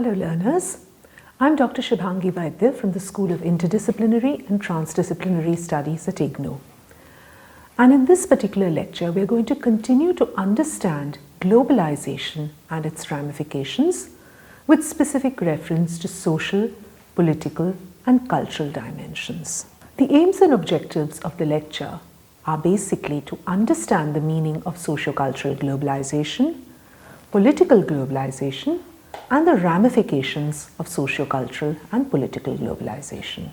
Hello learners, I'm Dr. Shubhangi Vaidya from the School of Interdisciplinary and Transdisciplinary Studies at IGNOU. And in this particular lecture, we're going to continue to understand globalization and its ramifications with specific reference to social, political, and cultural dimensions. The aims and objectives of the lecture are basically to understand the meaning of socio-cultural globalization, political globalization, and the ramifications of socio-cultural and political globalization.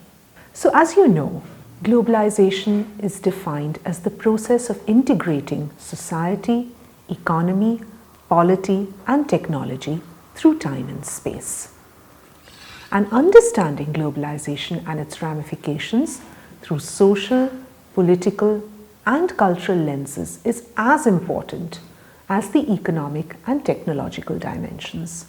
So as you know, globalization is defined as the process of integrating society, economy, polity, and technology through time and space. And understanding globalization and its ramifications through social, political, and cultural lenses is as important as the economic and technological dimensions.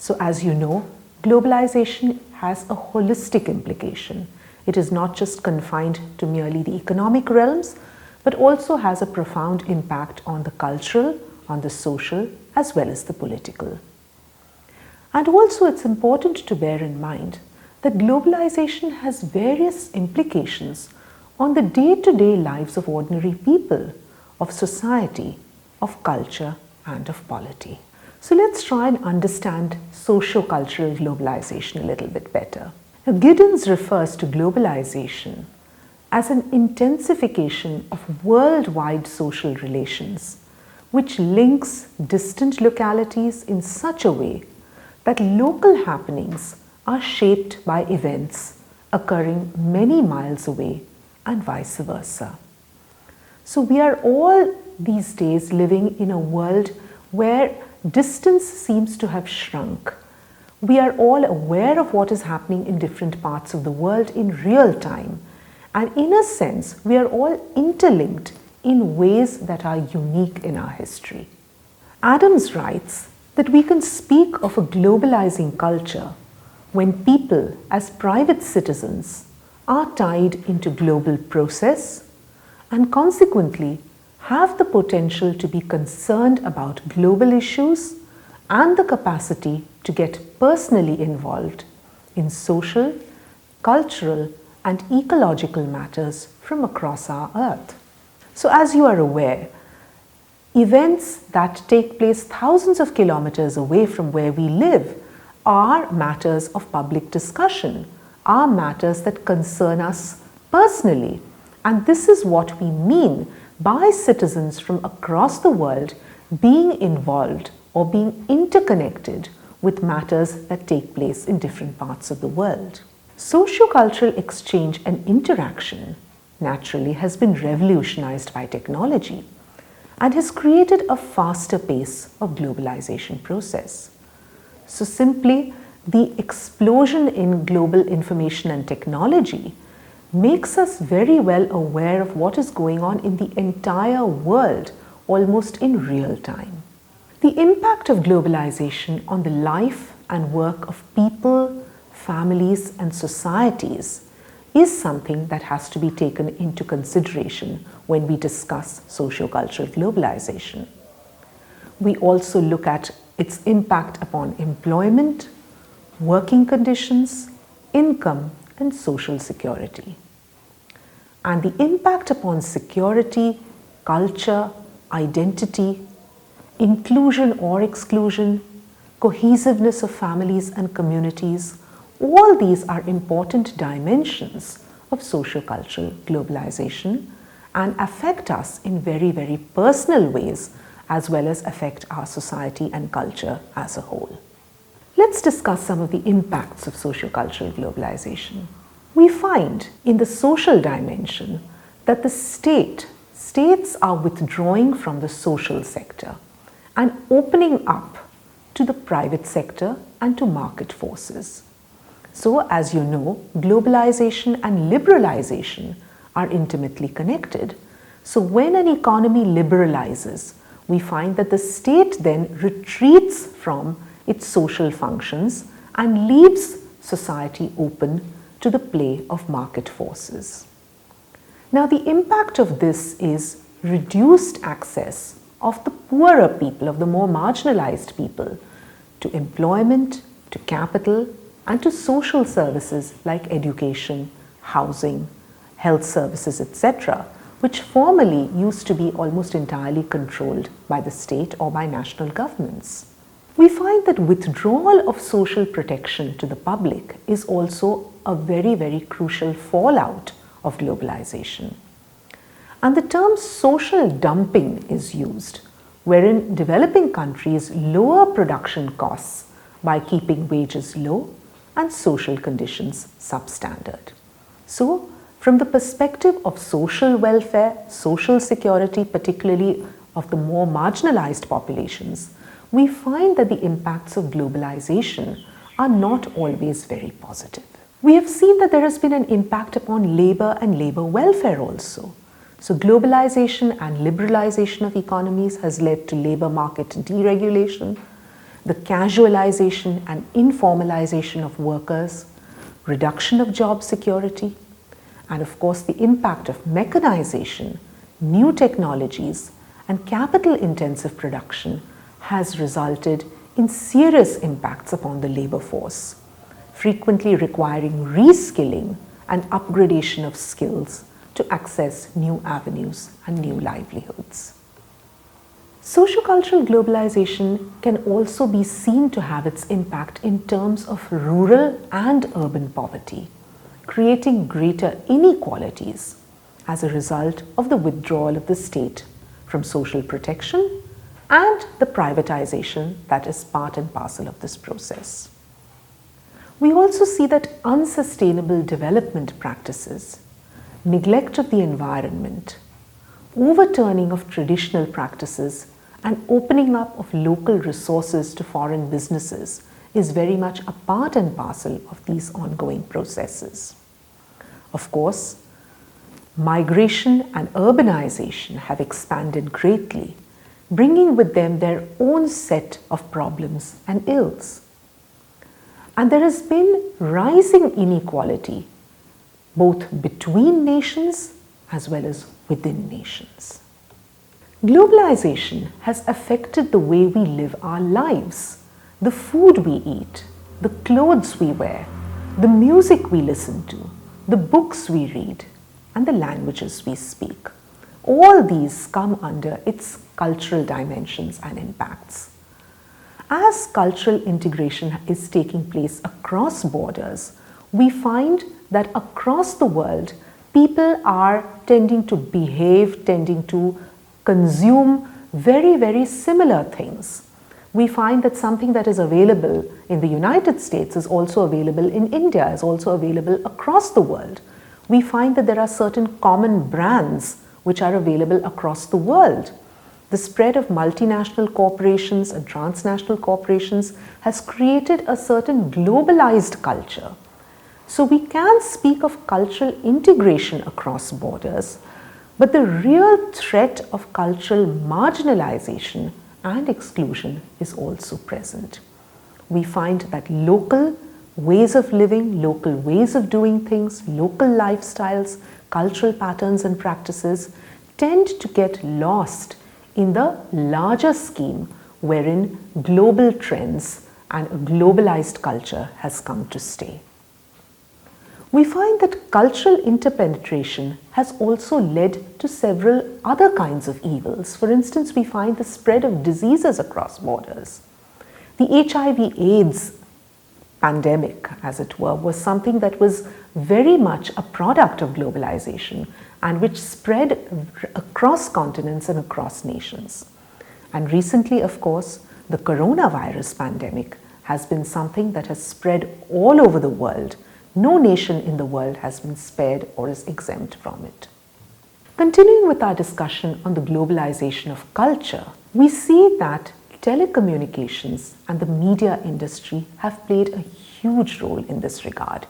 So as you know, globalization has a holistic implication. It is not just confined to merely the economic realms, but also has a profound impact on the cultural, on the social, as well as the political. And also it's important to bear in mind that globalization has various implications on the day-to-day lives of ordinary people, of society, of culture, and of polity. So let's try and understand socio-cultural globalization a little bit better. Now, Giddens refers to globalization as an intensification of worldwide social relations, which links distant localities in such a way that local happenings are shaped by events occurring many miles away and vice versa. So we are all these days living in a world where distance seems to have shrunk. We are all aware of what is happening in different parts of the world in real time. And in a sense, we are all interlinked in ways that are unique in our history. Adams writes that we can speak of a globalizing culture when people, as private citizens, are tied into global process and consequently have the potential to be concerned about global issues and the capacity to get personally involved in social, cultural, and ecological matters from across our earth. So as you are aware, events that take place thousands of kilometers away from where we live are matters of public discussion, are matters that concern us personally. And this is what we mean by citizens from across the world being involved or being interconnected with matters that take place in different parts of the world. Sociocultural exchange and interaction naturally has been revolutionized by technology and has created a faster pace of globalization process. So simply, the explosion in global information and technology makes us very well aware of what is going on in the entire world almost in real time. The impact of globalization on the life and work of people, families, and societies is something that has to be taken into consideration when we discuss socio-cultural globalization. We also look at its impact upon employment, working conditions, income, and social security. And the impact upon security, culture, identity, inclusion or exclusion, cohesiveness of families and communities, all these are important dimensions of socio-cultural globalization and affect us in very, very personal ways as well as affect our society and culture as a whole. Let's discuss some of the impacts of socio-cultural globalization. We find in the social dimension that the states are withdrawing from the social sector and opening up to the private sector and to market forces. So as you know, globalization and liberalization are intimately connected. So when an economy liberalizes, we find that the state then retreats from its social functions and leaves society open to the play of market forces. Now, the impact of this is reduced access of the poorer people, of the more marginalized people, to employment, to capital, and to social services like education, housing, health services, etc., which formerly used to be almost entirely controlled by the state or by national governments. We find that withdrawal of social protection to the public is also a very, very crucial fallout of globalization. And the term social dumping is used, wherein developing countries lower production costs by keeping wages low and social conditions substandard. So, from the perspective of social welfare, social security, particularly of the more marginalized populations, we find that the impacts of globalization are not always very positive. We have seen that there has been an impact upon labor and labor welfare also. So globalization and liberalization of economies has led to labor market deregulation, the casualization and informalization of workers, reduction of job security, and of course the impact of mechanization, new technologies, and capital-intensive production has resulted in serious impacts upon the labor force, frequently requiring reskilling and upgradation of skills to access new avenues and new livelihoods. Sociocultural globalization can also be seen to have its impact in terms of rural and urban poverty, creating greater inequalities as a result of the withdrawal of the state from social protection and the privatization that is part and parcel of this process. We also see that unsustainable development practices, neglect of the environment, overturning of traditional practices, and opening up of local resources to foreign businesses is very much a part and parcel of these ongoing processes. Of course, migration and urbanization have expanded greatly, bringing with them their own set of problems and ills. And there has been rising inequality both between nations as well as within nations. Globalization has affected the way we live our lives, the food we eat, the clothes we wear, the music we listen to, the books we read, and the languages we speak. All these come under its cultural dimensions and impacts. As cultural integration is taking place across borders, we find that across the world, people are tending to behave, tending to consume very, very similar things. We find that something that is available in the United States is also available in India, is also available across the world. We find that there are certain common brands which are available across the world. The spread of multinational corporations and transnational corporations has created a certain globalized culture. So we can speak of cultural integration across borders, but the real threat of cultural marginalization and exclusion is also present. We find that local ways of living, local ways of doing things, local lifestyles, cultural patterns and practices tend to get lost in the larger scheme wherein global trends and a globalized culture has come to stay. We find that cultural interpenetration has also led to several other kinds of evils. For instance, we find the spread of diseases across borders. The HIV/AIDS pandemic, as it were, was something that was very much a product of globalization and which spread across continents and across nations. And recently, of course, the coronavirus pandemic has been something that has spread all over the world. No nation in the world has been spared or is exempt from it. Continuing with our discussion on the globalization of culture, we see that telecommunications and the media industry have played a huge role in this regard.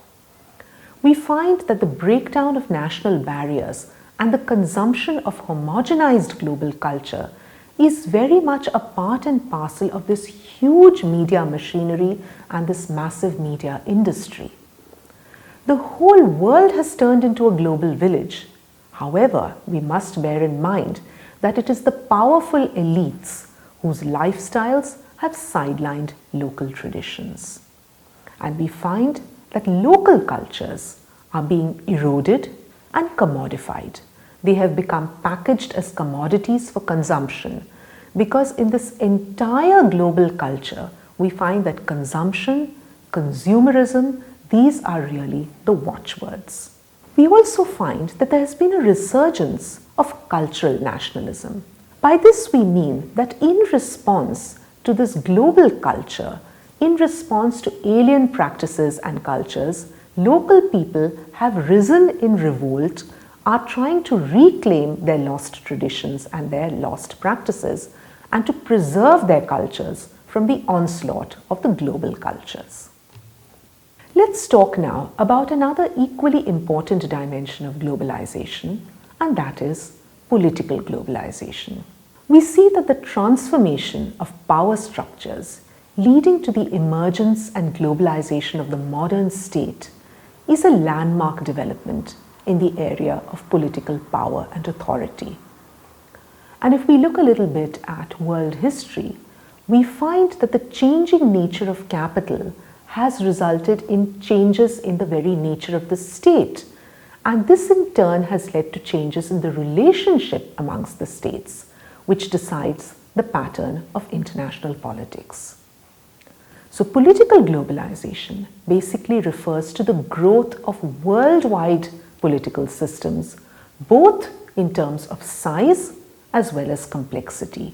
We find that the breakdown of national barriers and the consumption of homogenized global culture is very much a part and parcel of this huge media machinery and this massive media industry. The whole world has turned into a global village. However, we must bear in mind that it is the powerful elites whose lifestyles have sidelined local traditions. And we find that local cultures are being eroded and commodified. They have become packaged as commodities for consumption, because in this entire global culture, we find that consumption, consumerism, these are really the watchwords. We also find that there has been a resurgence of cultural nationalism. By this we mean that in response to this global culture, in response to alien practices and cultures, local people have risen in revolt, are trying to reclaim their lost traditions and their lost practices, and to preserve their cultures from the onslaught of the global cultures. Let's talk now about another equally important dimension of globalization, and that is political globalization. We see that the transformation of power structures leading to the emergence and globalization of the modern state is a landmark development in the area of political power and authority. And if we look a little bit at world history, we find that the changing nature of capital has resulted in changes in the very nature of the state. And this in turn has led to changes in the relationship amongst the states, which decides the pattern of international politics. So political globalization basically refers to the growth of worldwide political systems, both in terms of size as well as complexity.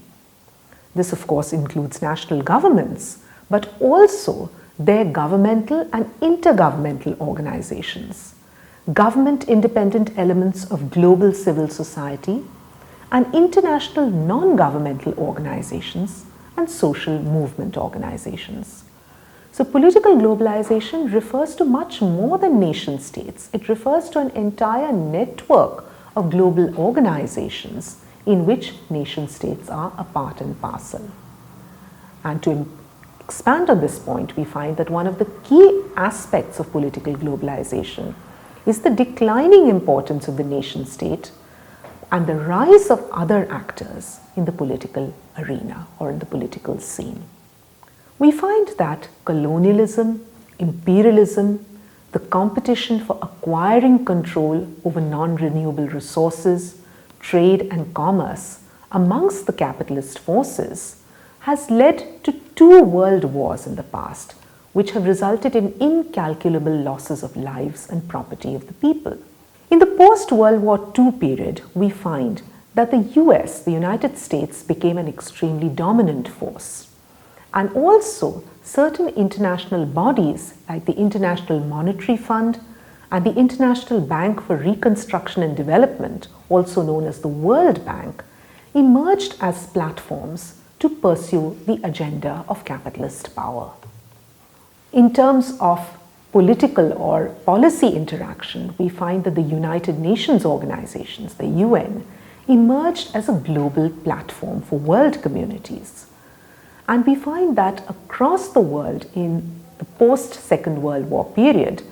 This of course includes national governments, but also their governmental and intergovernmental organizations, government-independent elements of global civil society, and international non-governmental organizations and social movement organizations. So political globalization refers to much more than nation states. It refers to an entire network of global organizations in which nation states are a part and parcel. And to expand on this point, we find that one of the key aspects of political globalization is the declining importance of the nation state and the rise of other actors in the political arena or in the political scene. We find that colonialism, imperialism, the competition for acquiring control over non-renewable resources, trade and commerce amongst the capitalist forces has led to 2 world wars in the past, which have resulted in incalculable losses of lives and property of the people. In the post-World War II period, we find that the US, the United States, became an extremely dominant force. And also, certain international bodies like the International Monetary Fund and the International Bank for Reconstruction and Development, also known as the World Bank, emerged as platforms to pursue the agenda of capitalist power. In terms of political or policy interaction, we find that the United Nations organizations, the UN, emerged as a global platform for world communities. And we find that across the world in the post-Second World War period,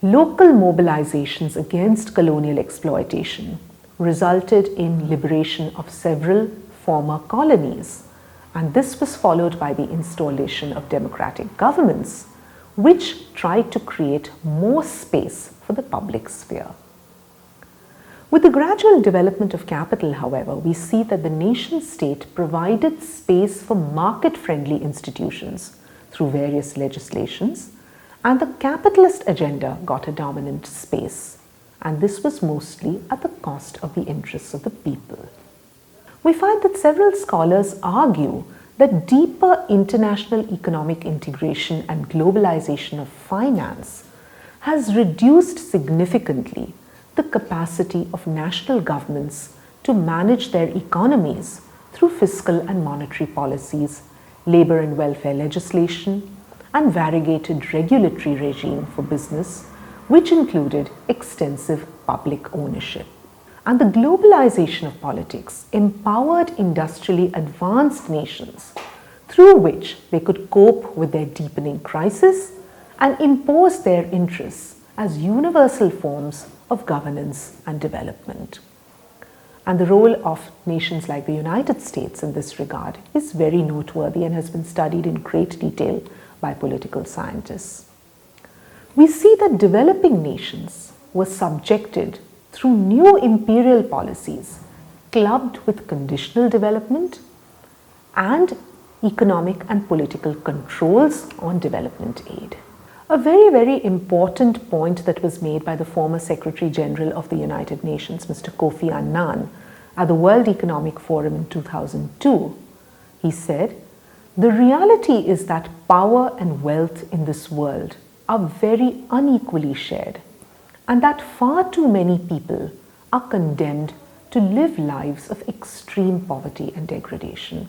local mobilizations against colonial exploitation resulted in liberation of several former colonies. And this was followed by the installation of democratic governments, which tried to create more space for the public sphere. With the gradual development of capital, however, we see that the nation-state provided space for market-friendly institutions through various legislations, and the capitalist agenda got a dominant space, and this was mostly at the cost of the interests of the people. We find that several scholars argue that deeper international economic integration and globalization of finance has reduced significantly the capacity of national governments to manage their economies through fiscal and monetary policies, labor and welfare legislation, and variegated regulatory regime for business, which included extensive public ownership. And the globalization of politics empowered industrially advanced nations through which they could cope with their deepening crisis and impose their interests as universal forms of governance and development. And the role of nations like the United States in this regard is very noteworthy and has been studied in great detail by political scientists. We see that developing nations were subjected through new imperial policies clubbed with conditional development and economic and political controls on development aid. A very, very important point that was made by the former Secretary General of the United Nations, Mr. Kofi Annan, at the World Economic Forum in 2002. He said, "The reality is that power and wealth in this world are very unequally shared, and that far too many people are condemned to live lives of extreme poverty and degradation."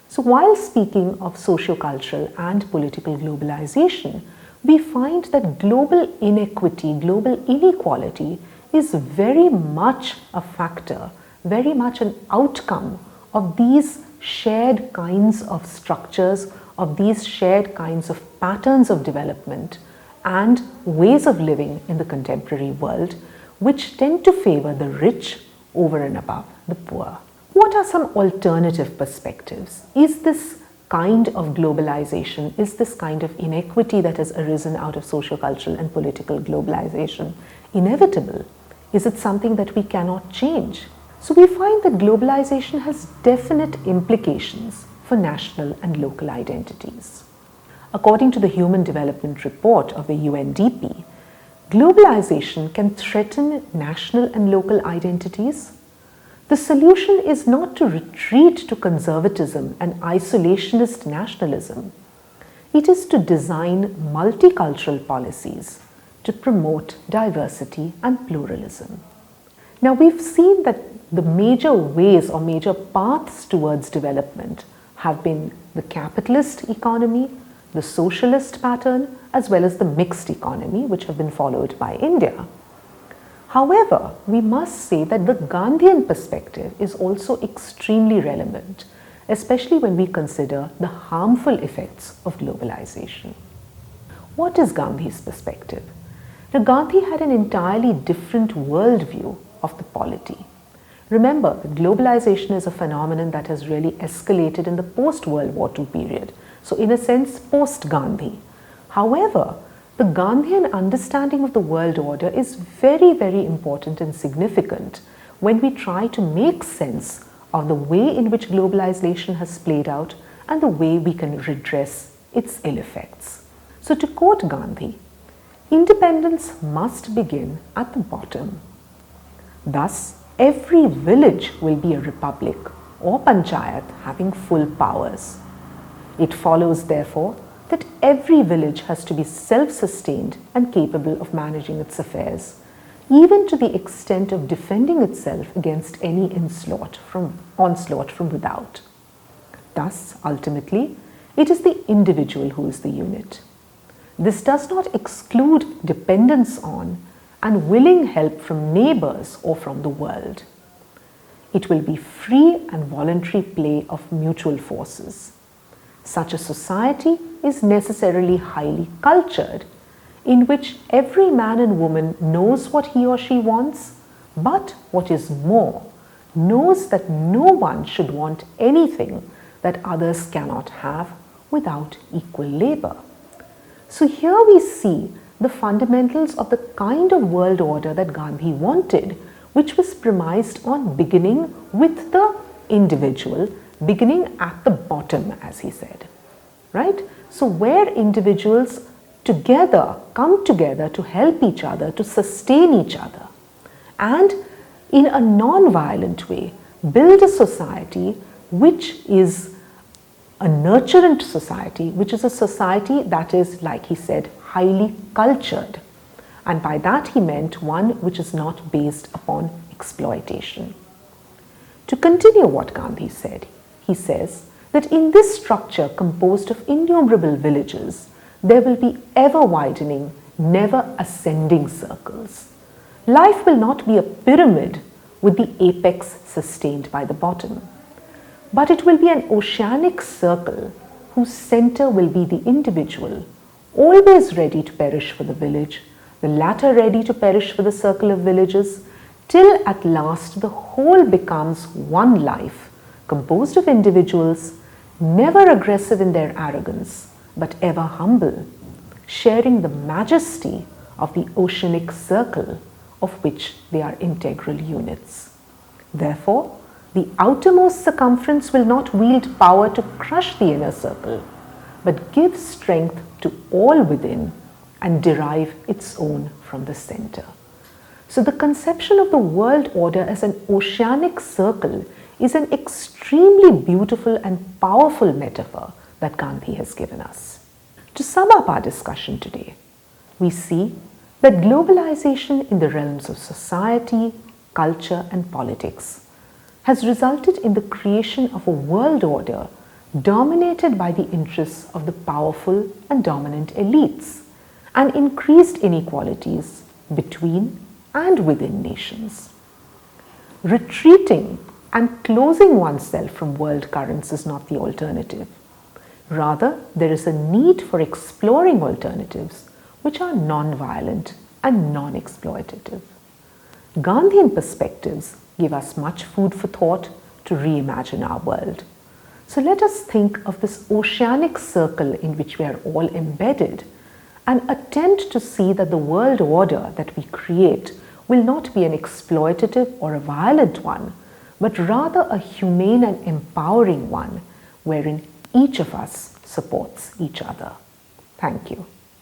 So while speaking of socio-cultural and political globalization, we find that global inequity, global inequality is very much a factor, very much an outcome of these shared kinds of structures, of these shared kinds of patterns of development and ways of living in the contemporary world, which tend to favor the rich over and above the poor. What are some alternative perspectives? Is this kind of globalization, is this kind of inequity that has arisen out of socio-cultural and political globalization inevitable? Is it something that we cannot change? So we find that globalization has definite implications for national and local identities. According to the Human Development Report of the UNDP, globalization can threaten national and local identities. The solution is not to retreat to conservatism and isolationist nationalism. It is to design multicultural policies to promote diversity and pluralism. Now, we've seen that the major ways or major paths towards development have been the capitalist economy, the socialist pattern, as well as the mixed economy, which have been followed by India. However, we must say that the Gandhian perspective is also extremely relevant, especially when we consider the harmful effects of globalization. What is Gandhi's perspective? Now, Gandhi had an entirely different worldview of the polity. Remember, globalization is a phenomenon that has really escalated in the post-World War II period. So in a sense, post-Gandhi. However, the Gandhian understanding of the world order is very, very important and significant when we try to make sense of the way in which globalization has played out and the way we can redress its ill effects. So to quote Gandhi, "Independence must begin at the bottom. Thus, every village will be a republic or panchayat having full powers. It follows, therefore, that every village has to be self-sustained and capable of managing its affairs, even to the extent of defending itself against any onslaught from without. Thus, ultimately, it is the individual who is the unit. This does not exclude dependence on and willing help from neighbors or from the world. It will be free and voluntary play of mutual forces. Such a society is necessarily highly cultured, in which every man and woman knows what he or she wants, but what is more, knows that no one should want anything that others cannot have without equal labor." So here we see the fundamentals of the kind of world order that Gandhi wanted, which was premised on beginning with the individual, beginning at the bottom, as he said, right? So where individuals together come together to help each other, to sustain each other, and in a non-violent way build a society which is a nurturant society, which is a society that is, like he said, highly cultured. And by that he meant one which is not based upon exploitation. To continue what Gandhi said, he says that in this structure composed of innumerable villages, there will be ever widening, never ascending circles. Life will not be a pyramid with the apex sustained by the bottom, but it will be an oceanic circle whose center will be the individual, always ready to perish for the village, the latter ready to perish for the circle of villages, till at last the whole becomes one life, composed of individuals, never aggressive in their arrogance, but ever humble, sharing the majesty of the oceanic circle of which they are integral units. Therefore, the outermost circumference will not wield power to crush the inner circle, but give strength to all within and derive its own from the center. So the conception of the world order as an oceanic circle is an extremely beautiful and powerful metaphor that Gandhi has given us. To sum up our discussion today, we see that globalization in the realms of society, culture, and politics has resulted in the creation of a world order dominated by the interests of the powerful and dominant elites and increased inequalities between and within nations. Retreating and closing oneself from world currents is not the alternative. Rather, there is a need for exploring alternatives which are non-violent and non-exploitative. Gandhian perspectives give us much food for thought to reimagine our world. So let us think of this oceanic circle in which we are all embedded and attempt to see that the world order that we create will not be an exploitative or a violent one, but rather a humane and empowering one wherein each of us supports each other. Thank you.